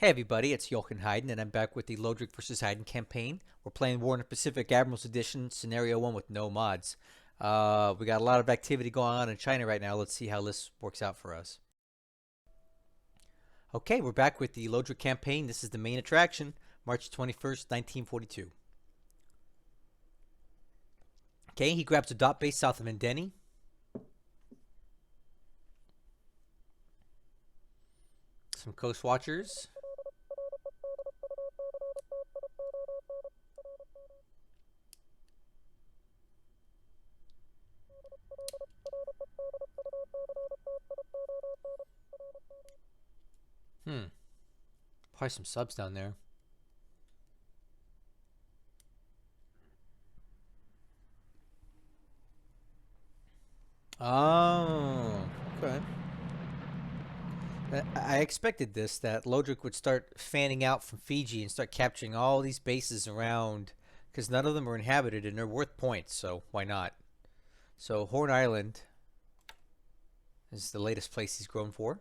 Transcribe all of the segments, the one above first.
Hey everybody, it's Jochen Heiden, and I'm back with the Lodrik versus Heiden campaign. We're playing War in the Pacific Admirals Edition, Scenario 1 with no mods. We got a lot of activity going on in China right now. Let's see how this works out for us. Okay, we're back with the Lodrik campaign. This is the main attraction, March 21st, 1942. Okay, he grabs a dot base south of Indeni. Some coast watchers. Probably some subs down there. Oh, okay. I expected this, that Lodrik would start fanning out from Fiji and start capturing all these bases around, because none of them are inhabited and they're worth points, so why not? So Horn Island is the latest place he's grown for.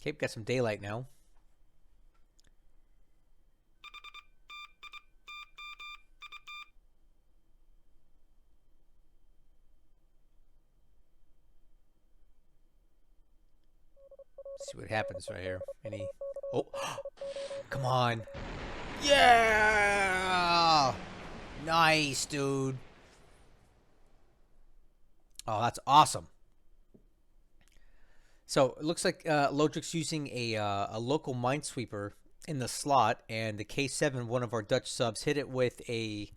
Okay, got some daylight now. See what happens right here. Oh, come on. Yeah! Nice, dude. Oh, that's awesome. So it looks like Lodrik's using a local minesweeper in the slot, and the K7, one of our Dutch subs, hit it with a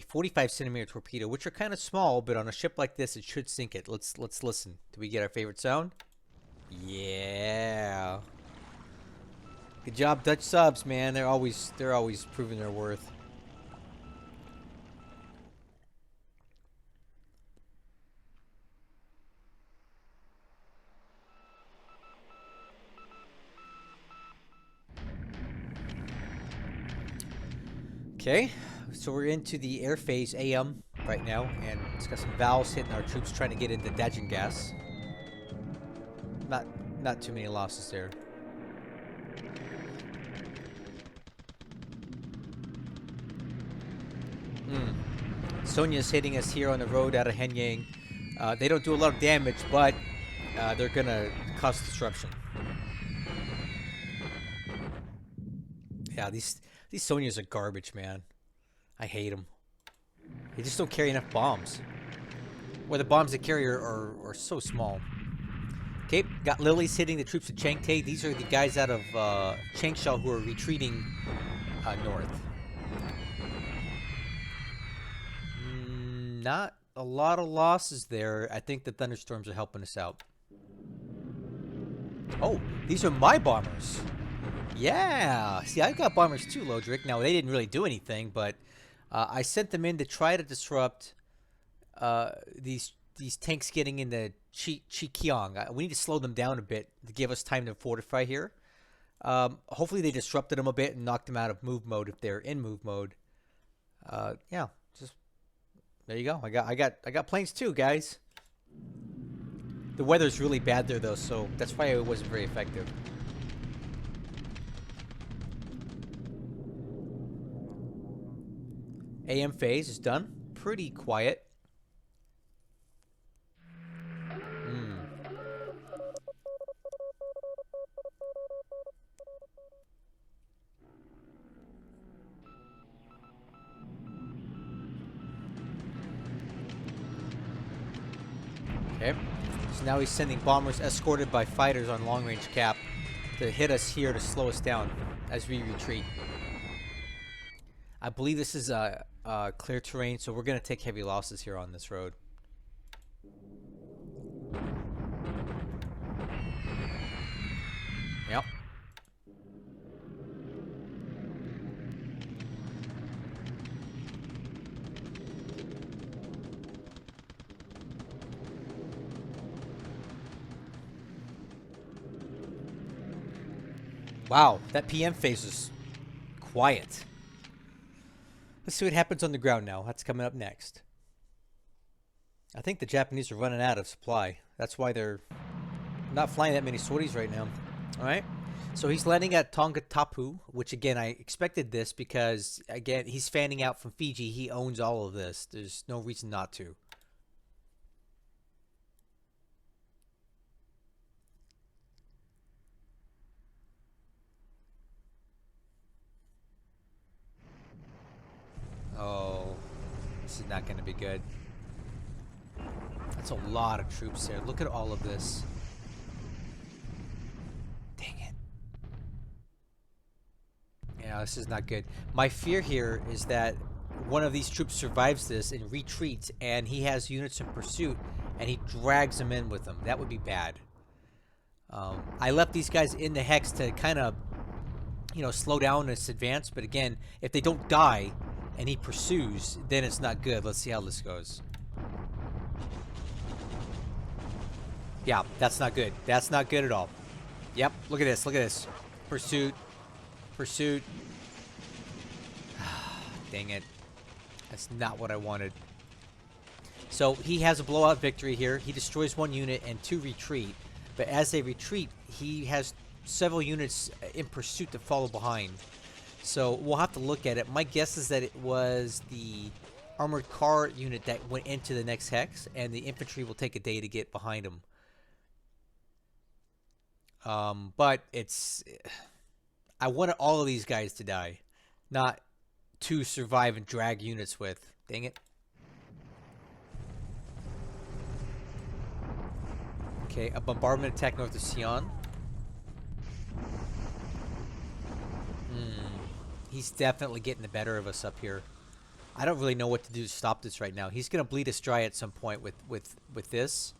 45 centimeter torpedo, which are kind of small, but on a ship like this, it should sink it. Let's listen. Do we get our favorite sound? Yeah. Good job, Dutch subs, man. They're always proving their worth. Okay, so we're into the air phase AM right now, and it's got some valves hitting our troops trying to get into Dajin gas. Not too many losses there. Sonya's hitting us here on the road out of Henyang. They don't do a lot of damage, but they're gonna cause disruption. Yeah, these Sonyas are garbage, man. I hate them. They just don't carry enough bombs. Or the bombs they carry are so small. Okay, got Lilies hitting the troops at Changte. These are the guys out of Changsha who are retreating north. Not a lot of losses there. I think the thunderstorms are helping us out. Oh, these are my bombers. Yeah. See, I've got bombers too, Lodrik. Now, they didn't really do anything, but I sent them in to try to disrupt these tanks getting into Chikiang. We need to slow them down a bit to give us time to fortify here. Hopefully they disrupted them a bit and knocked them out of move mode if they're in move mode. Yeah, just there you go. I got planes too, guys. The weather's really bad there though, so that's why it wasn't very effective. AM phase is done. Pretty quiet. Okay. So now he's sending bombers escorted by fighters on long-range cap to hit us here to slow us down as we retreat. I believe this is clear terrain, so we're going to take heavy losses here on this road. Yep. Wow, that PM phase is quiet. Let's see what happens on the ground now. That's coming up next. I think the Japanese are running out of supply. That's why they're not flying that many sorties right now. All right. So he's landing at Tonga Tapu, which again, I expected this because, again, he's fanning out from Fiji. He owns all of this. There's no reason not to. Oh, this is not going to be good. That's a lot of troops there. Look at all of this. Dang it. Yeah, this is not good. My fear here is that one of these troops survives this and retreats, and he has units in pursuit, and he drags them in with him. That would be bad. I left these guys in the hex to kind of, slow down this advance. But again, if they don't die and he pursues, then it's not good. Let's see how this goes. Yeah, that's not good. That's not good at all. Yep, look at this. Look at this. Pursuit. Pursuit. Dang it. That's not what I wanted. So he has a blowout victory here. He destroys one unit and two retreat. But as they retreat, he has several units in pursuit to follow behind. So we'll have to look at it. My guess is that it was the armored car unit that went into the next hex, and the infantry will take a day to get behind him. But it's... I wanted all of these guys to die, not to survive and drag units with. Dang it. Okay, a bombardment attack north of Sian. He's definitely getting the better of us up here. I don't really know what to do to stop this right now. He's going to bleed us dry at some point with this.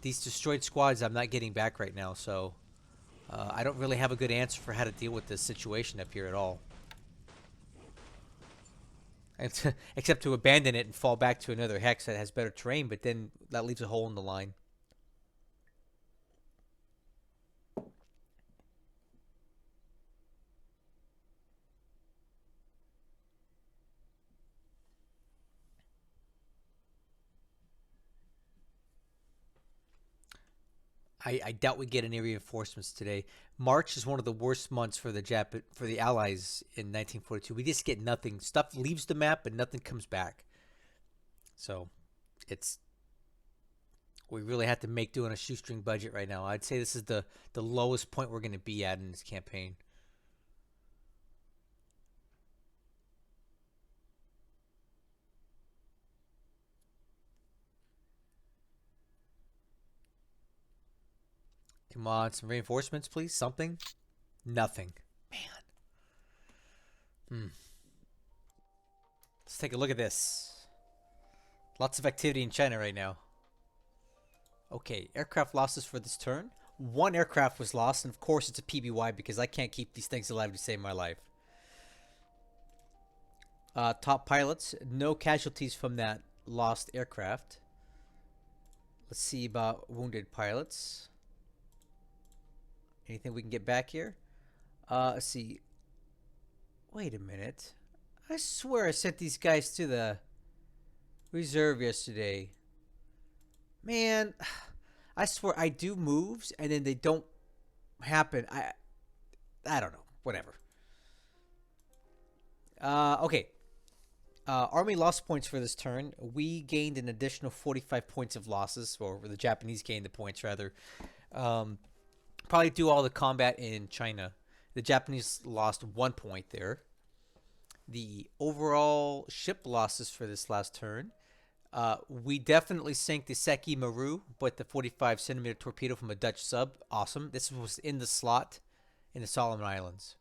These destroyed squads I'm not getting back right now, so I don't really have a good answer for how to deal with this situation up here at all. Except to abandon it and fall back to another hex that has better terrain, but then that leaves a hole in the line. I doubt we get any reinforcements today. March is one of the worst months for the Allies in 1942. We just get nothing. Stuff leaves the map, and nothing comes back. So, we really have to make do on a shoestring budget right now. I'd say this is the lowest point we're going to be at in this campaign. Come on, some reinforcements, please. Something. Nothing. Man. Let's take a look at this. Lots of activity in China right now. Okay, aircraft losses for this turn. One aircraft was lost, and of course it's a PBY because I can't keep these things alive to save my life. Top pilots, no casualties from that lost aircraft. Let's see about wounded pilots. Anything we can get back here? Let's see. Wait a minute. I swear I sent these guys to the reserve yesterday. Man, I swear I do moves and then they don't happen. I don't know. Whatever. Okay. Army loss points for this turn. We gained an additional 45 points of losses, or the Japanese gained the points rather. Probably do all the combat in China. The Japanese lost 1 point there. The overall ship losses for this last turn. We definitely sank the Seki Maru, but the 45 centimeter torpedo from a Dutch sub. Awesome. This was in the slot in the Solomon Islands.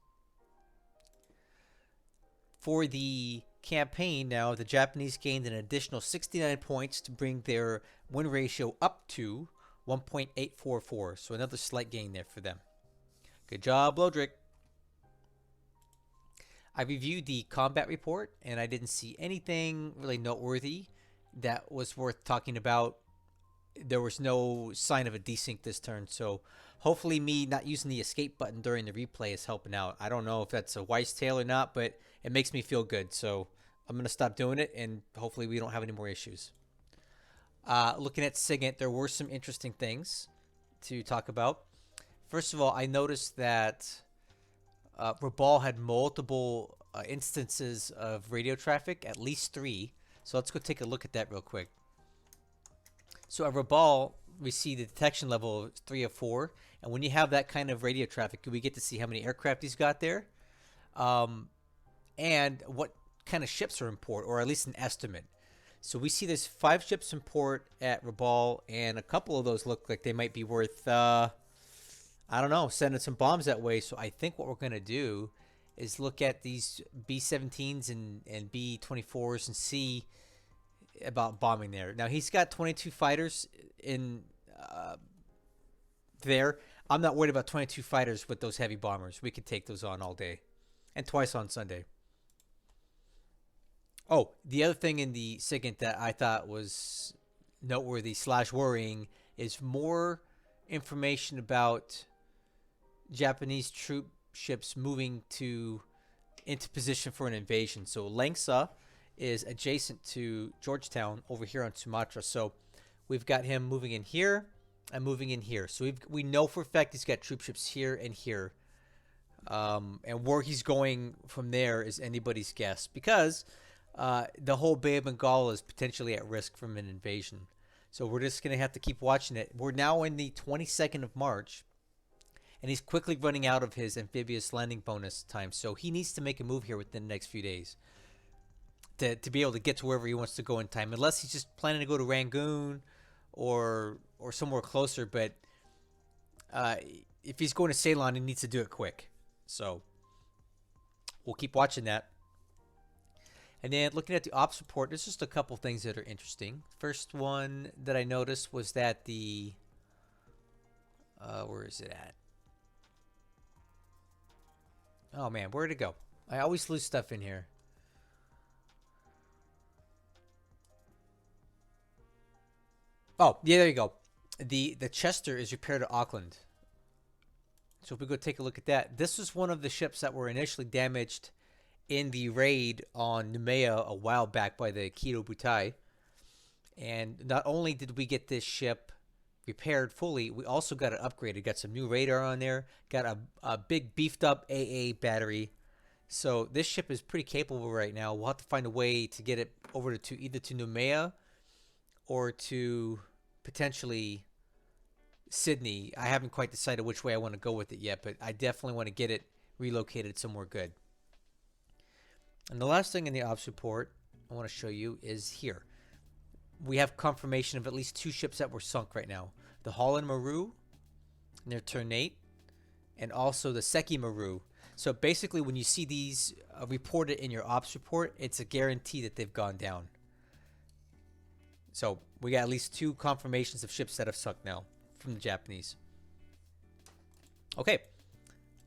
For the campaign now, the Japanese gained an additional 69 points to bring their win ratio up to 1.844. So another slight gain there for them. Good job, Lodrik. I reviewed the combat report, and I didn't see anything really noteworthy that was worth talking about. There was no sign of a desync this turn, so hopefully me not using the escape button during the replay is helping out. I don't know if that's a wise tale or not, but it makes me feel good, so I'm going to stop doing it, and hopefully we don't have any more issues. Looking at SIGINT, there were some interesting things to talk about. First of all, I noticed that Rabal had multiple instances of radio traffic, at least 3. So let's go take a look at that real quick. So at Rabal, we see the detection level of 3 of 4. And when you have that kind of radio traffic, we get to see how many aircraft he's got there. And what kind of ships are in port, or at least an estimate. So we see there's 5 ships in port at Rabal, and a couple of those look like they might be worth, I don't know, sending some bombs that way. So I think what we're going to do is look at these B-17s and B-24s and see about bombing there. Now, he's got 22 fighters in there. I'm not worried about 22 fighters with those heavy bombers. We could take those on all day and twice on Sunday. Oh, the other thing in the SIGINT that I thought was noteworthy / worrying is more information about Japanese troop ships moving into position for an invasion. So Langsa is adjacent to Georgetown over here on Sumatra. So we've got him moving in here and moving in here. So we know for a fact he's got troop ships here and here. And where he's going from there is anybody's guess, because the whole Bay of Bengal is potentially at risk from an invasion. So we're just going to have to keep watching it. We're now in the 22nd of March, and he's quickly running out of his amphibious landing bonus time. So he needs to make a move here within the next few days to be able to get to wherever he wants to go in time, unless he's just planning to go to Rangoon or somewhere closer. But if he's going to Ceylon, he needs to do it quick. So we'll keep watching that. And then looking at the ops report, there's just a couple things that are interesting. First one that I noticed was that the where is it at? Oh man, where'd it go? I always lose stuff in here. Oh, yeah, there you go. The Chester is repaired at Auckland. So if we go take a look at that, this was one of the ships that were initially damaged in the raid on Noumea a while back by the Kido Butai. And not only did we get this ship repaired fully, we also got it upgraded. Got some new radar on there. Got a big beefed up AA battery. So this ship is pretty capable right now. We'll have to find a way to get it over to either to Noumea or to potentially Sydney. I haven't quite decided which way I want to go with it yet, but I definitely want to get it relocated somewhere good. And the last thing in the ops report I want to show you is here. We have confirmation of at least 2 ships that were sunk right now. The Holland Maru near Ternate, and also the Seki Maru. So basically when you see these reported in your ops report, it's a guarantee that they've gone down. So we got at least 2 confirmations of ships that have sunk now from the Japanese. Okay,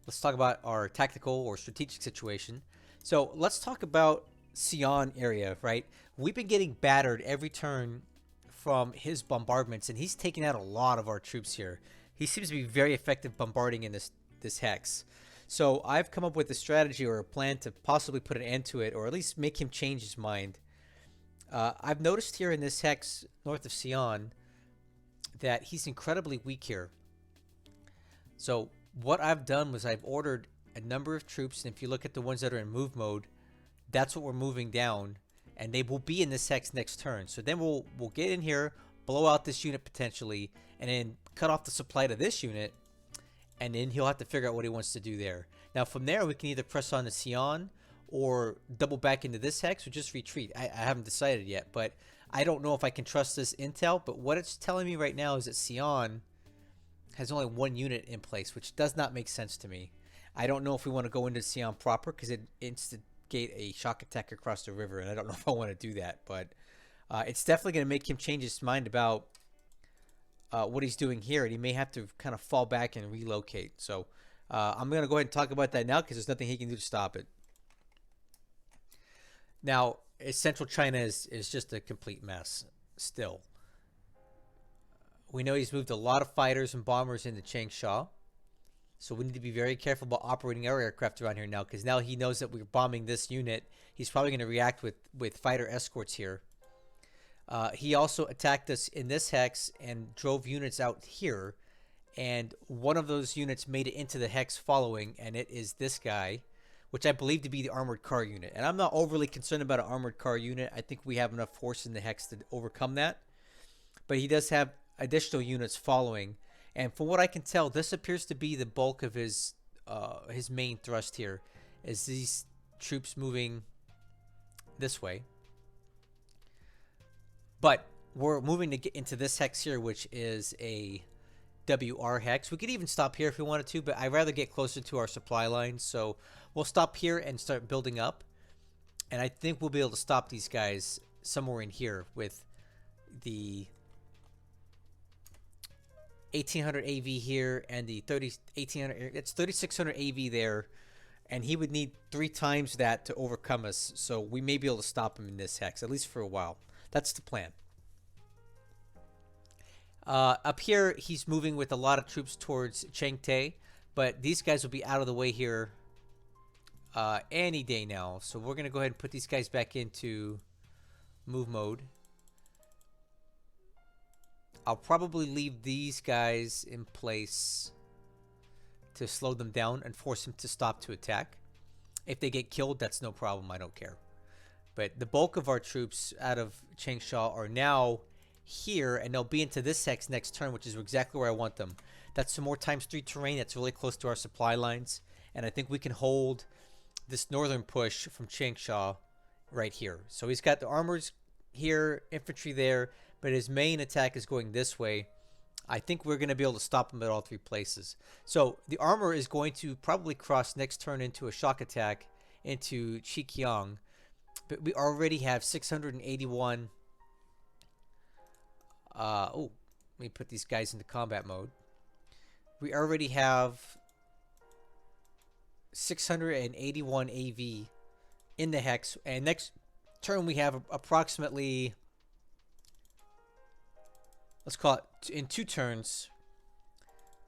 let's talk about our tactical or strategic situation. So let's talk about Sian area, right? We've been getting battered every turn from his bombardments, and he's taking out a lot of our troops here. He seems to be very effective bombarding in this hex. So I've come up with a strategy or a plan to possibly put an end to it, or at least make him change his mind. I've noticed here in this hex north of Sian that he's incredibly weak here. So what I've done was I've ordered a number of troops, and if you look at the ones that are in move mode, that's what we're moving down, and they will be in this hex next turn. So then we'll get in here, blow out this unit potentially, and then cut off the supply to this unit, and then he'll have to figure out what he wants to do there. Now from there we can either press on to Sian or double back into this hex or just retreat. I haven't decided yet, but I don't know if I can trust this intel. But what it's telling me right now is that Sian has only 1 unit in place, which does not make sense to me. I don't know if we want to go into Sian proper, because it instigate a shock attack across the river, and I don't know if I want to do that. But it's definitely going to make him change his mind about what he's doing here, and he may have to kind of fall back and relocate. So I'm going to go ahead and talk about that now, because there's nothing he can do to stop it. Now, central China is just a complete mess still. We know he's moved a lot of fighters and bombers into Changsha. So we need to be very careful about operating our aircraft around here now, because now he knows that we're bombing this unit. He's probably going to react with fighter escorts here. He also attacked us in this hex and drove units out here. And one of those units made it into the hex following, and it is this guy, which I believe to be the armored car unit. And I'm not overly concerned about an armored car unit. I think we have enough force in the hex to overcome that. But he does have additional units following. And from what I can tell, this appears to be the bulk of his main thrust here, is these troops moving this way. But we're moving to get into this hex here, which is a WR hex. We could even stop here if we wanted to, but I'd rather get closer to our supply lines. So we'll stop here and start building up. And I think we'll be able to stop these guys somewhere in here with the 1800 AV here and the 1800. It's 3600 AV there, and he would need 3 times that to overcome us. So we may be able to stop him in this hex, at least for a while. That's the plan. Up here, he's moving with a lot of troops towards Chengte, but these guys will be out of the way here any day now. So we're going to go ahead and put these guys back into move mode. I'll probably leave these guys in place to slow them down and force them to stop to attack. If they get killed, that's no problem. I don't care. But the bulk of our troops out of Changsha are now here, and they'll be into this hex next turn, which is exactly where I want them. That's some more ×3 terrain that's really close to our supply lines, and I think we can hold this northern push from Changsha right here. So he's got the armors here, infantry there, but his main attack is going this way. I think we're going to be able to stop him at all 3 places. So the armor is going to probably cross next turn into a shock attack into Chikiang, but we already have 681. Let me put these guys into combat mode. We already have 681 AV in the hex, and next turn we have approximately, let's call it, in 2 turns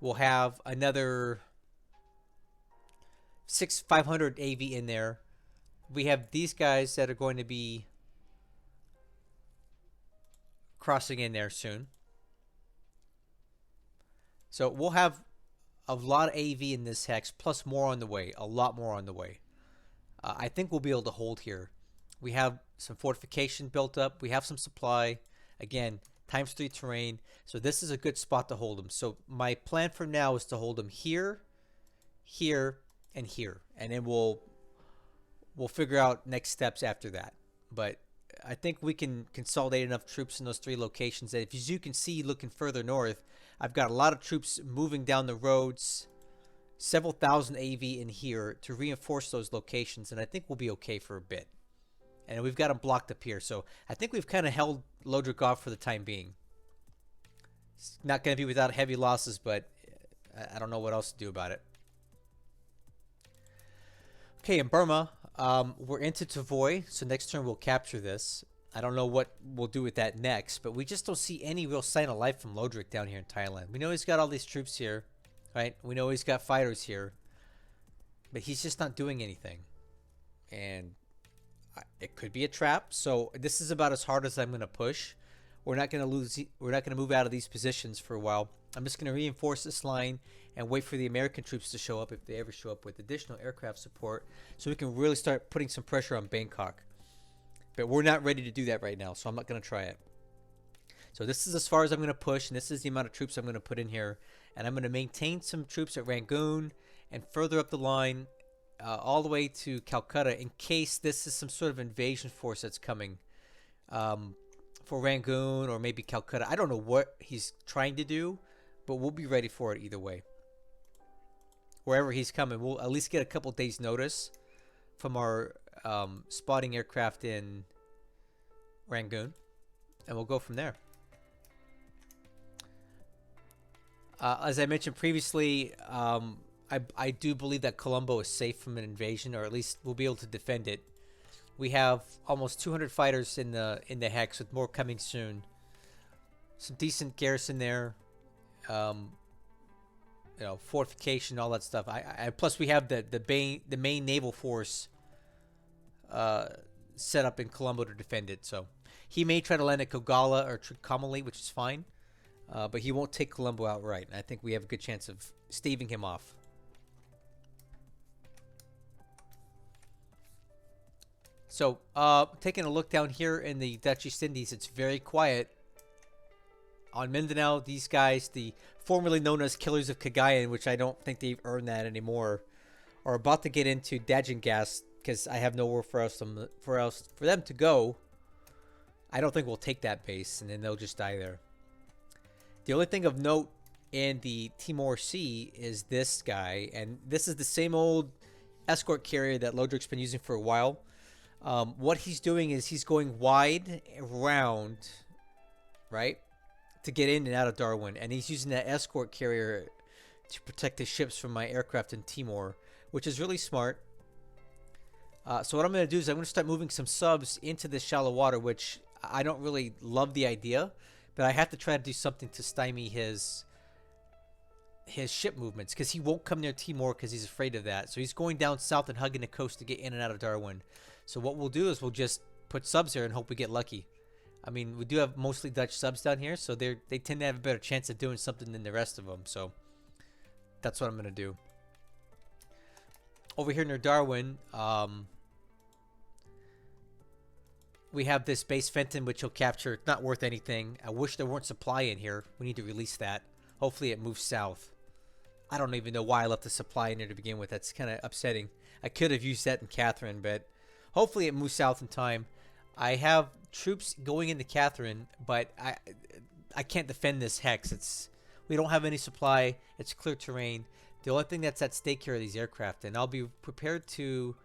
we'll have another 500 AV in there. We have these guys that are going to be crossing in there soon. So we'll have a lot of AV in this hex, plus more on the way, a lot more on the way. I think we'll be able to hold here. We have some fortification built up. We have some supply. Again, ×3 terrain. So this is a good spot to hold them. So my plan for now is to hold them here, here, and here. And then we'll figure out next steps after that. But I think we can consolidate enough troops in those 3 locations that, as you can see looking further north, I've got a lot of troops moving down the roads, several thousand AV in here to reinforce those locations, and I think we'll be okay for a bit. And we've got them blocked up here, so I think we've kind of held Lodrik off for the time being. It's not going to be without heavy losses, but I don't know what else to do about it. Okay, in Burma, we're into Tavoy, so next turn we'll capture this. I don't know what we'll do with that next, but we just don't see any real sign of life from Lodrik down here in Thailand. We know he's got all these troops here, right? We know he's got fighters here, but he's just not doing anything. And it could be a trap, so this is about as hard as I'm going to push. We're not going to move out of these positions for a while. I'm just going to reinforce this line and wait for the American troops to show up, if they ever show up, with additional aircraft support, so we can really start putting some pressure on Bangkok. But we're not ready to do that right now, so I'm not going to try it. So this is as far as I'm going to push, and this is the amount of troops I'm going to put in here. And I'm going to maintain some troops at Rangoon and further up the line all the way to Calcutta, in case this is some sort of invasion force that's coming for Rangoon or maybe Calcutta. I don't know what he's trying to do, but we'll be ready for it either way. Wherever he's coming, we'll at least get a couple days notice from our spotting aircraft in Rangoon, and we'll go from there. As I mentioned previously, I do believe that Colombo is safe from an invasion, or at least we'll be able to defend it. We have almost 200 fighters in the hex, with more coming soon. Some decent garrison there. Fortification, all that stuff. Plus we have the main naval force set up in Colombo to defend it. So He may try to land at Kogala or Trincomalee, which is fine. But he won't take Colombo outright. And I think we have a good chance of staving him off. So, taking a look down here in the Dutch East Indies, it's very quiet. On Mindanao, these guys, the formerly known as Killers of Cagayan, which I don't think they've earned that anymore, are about to get into Dajangas because I have nowhere for them to go. I don't think we'll take that base, and then they'll just die there. The only thing of note in the Timor Sea is this guy, and this is the same old escort carrier that Lodrik's been using for a while. What he's doing is he's going wide around, right, to get in and out of Darwin, and he's using that escort carrier to protect the ships from my aircraft in Timor, which is really smart. So what I'm going to do is I'm going to start moving some subs into this shallow water, which I don't really love the idea, but I have to try to do something to stymie his ship movements, because he won't come near Timor because he's afraid of that. So he's going down south and hugging the coast to get in and out of Darwin. So what we'll do is we'll just put subs there and hope we get lucky. I mean, we do have mostly Dutch subs down here, so they tend to have a better chance of doing something than the rest of them. So that's what I'm going to do. Over here near Darwin, we have this base Fenton, which he'll capture. It's not worth anything. I wish there weren't supply in here. We need to release that. Hopefully it moves south. I don't even know why I left the supply in there to begin with. That's kind of upsetting. I could have used that in Catherine, but hopefully it moves south in time. I have troops going into Catherine, but I can't defend this hex. We don't have any supply. It's clear terrain. The only thing that's at stake here are these aircraft, and I'll be prepared to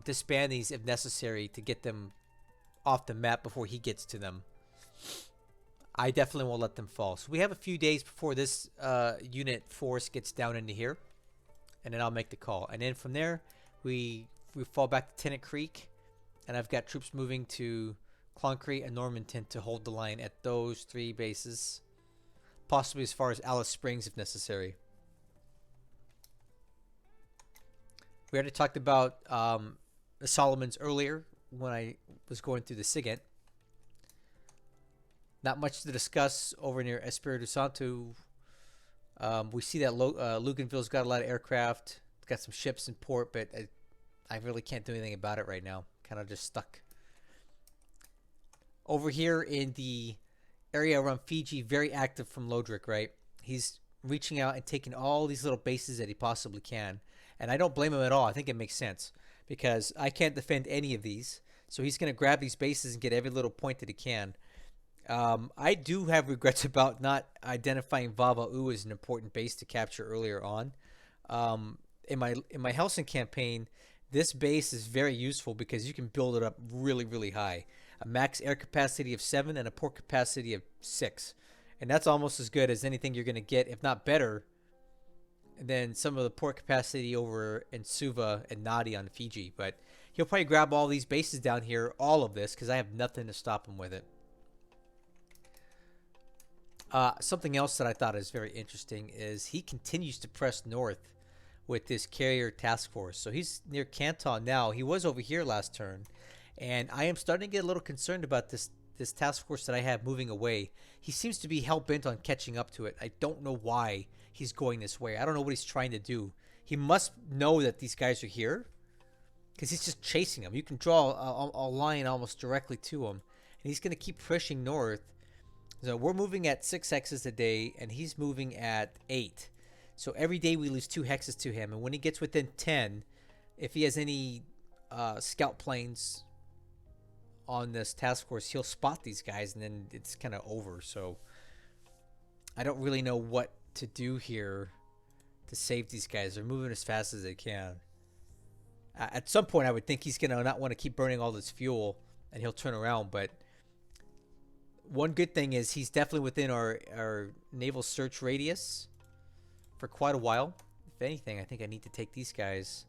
disband these if necessary to get them off the map before he gets to them. I definitely won't let them fall. So we have a few days before this unit force gets down into here, and then I'll make the call. And then from there, we fall back to Tennant Creek, and I've got troops moving to Cloncrete and Normanton to hold the line at those 3 bases, possibly as far as Alice Springs if necessary. We already talked about the Solomons earlier when I was going through the SIGINT. Not much to discuss over near Espiritu Santo. We see that Luganville's got a lot of aircraft. It's got some ships in port, but I really can't do anything about it right now. Kind of just stuck. Over here in the area around Fiji, very active from Lodrik, right? He's reaching out and taking all these little bases that he possibly can. And I don't blame him at all. I think it makes sense because I can't defend any of these. So he's going to grab these bases and get every little point that he can. I do have regrets about not identifying Vava'u as an important base to capture earlier on. In my Helsing campaign, this base is very useful because you can build it up really, really high. A max air capacity of 7 and a port capacity of 6. And that's almost as good as anything you're going to get, if not better, than some of the port capacity over in Suva and Nadi on Fiji. But he'll probably grab all these bases down here, all of this, because I have nothing to stop him with it. Something else that I thought is very interesting is he continues to press north with this carrier task force. So he's near Canton now. He was over here last turn. And I am starting to get a little concerned about this task force that I have moving away. He seems to be hell-bent on catching up to it. I don't know why he's going this way. I don't know what he's trying to do. He must know that these guys are here because he's just chasing them. You can draw a line almost directly to him. And he's going to keep pushing north. So we're moving at 6 hexes a day, and he's moving at 8. So every day we lose 2 hexes to him. And when he gets within 10, if he has any scout planes on this task force, he'll spot these guys, and then it's kind of over. So I don't really know what to do here to save these guys. They're moving as fast as they can. At some point, I would think he's going to not want to keep burning all this fuel, and he'll turn around. But one good thing is he's definitely within our naval search radius for quite a while. If anything, I think I need to take these guys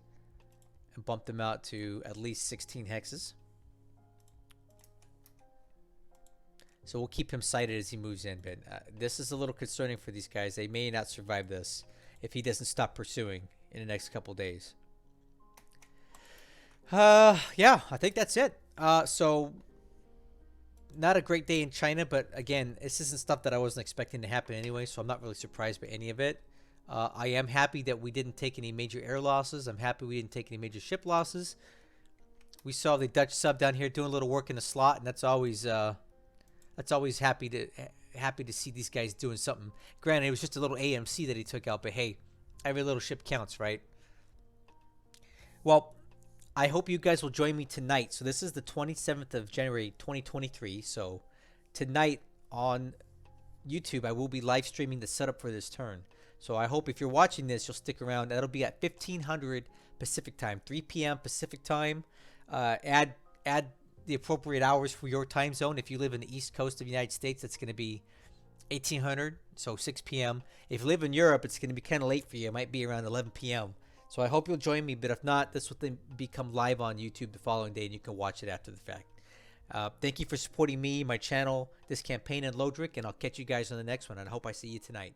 and bump them out to at least 16 hexes. So we'll keep him sighted as he moves in. But this is a little concerning for these guys. They may not survive this if he doesn't stop pursuing in the next couple days. Yeah, I think that's it. So not a great day in China, but again, this isn't stuff that I wasn't expecting to happen anyway, so I'm not really surprised by any of it. I am happy that we didn't take any major air losses. I'm happy we didn't take any major ship losses. We saw the Dutch sub down here doing a little work in the slot, and that's always happy to see these guys doing something. Granted, it was just a little AMC that he took out, but hey, every little ship counts, right? Well, I hope you guys will join me tonight. So this is the 27th of January 2023. So tonight on YouTube, I will be live streaming the setup for this turn. So I hope if you're watching this, you'll stick around. That'll be at 1500 Pacific time, 3 p.m. Pacific time. Add the appropriate hours for your time zone. If you live in the East Coast of the United States, that's going to be 1800, so 6 p.m. If you live in Europe, it's going to be kind of late for you. It might be around 11 p.m. So I hope you'll join me, but if not, this will then become live on YouTube the following day, and you can watch it after the fact. Thank you for supporting me, my channel, this campaign, and Lodrik, and I'll catch you guys on the next one, and I hope I see you tonight.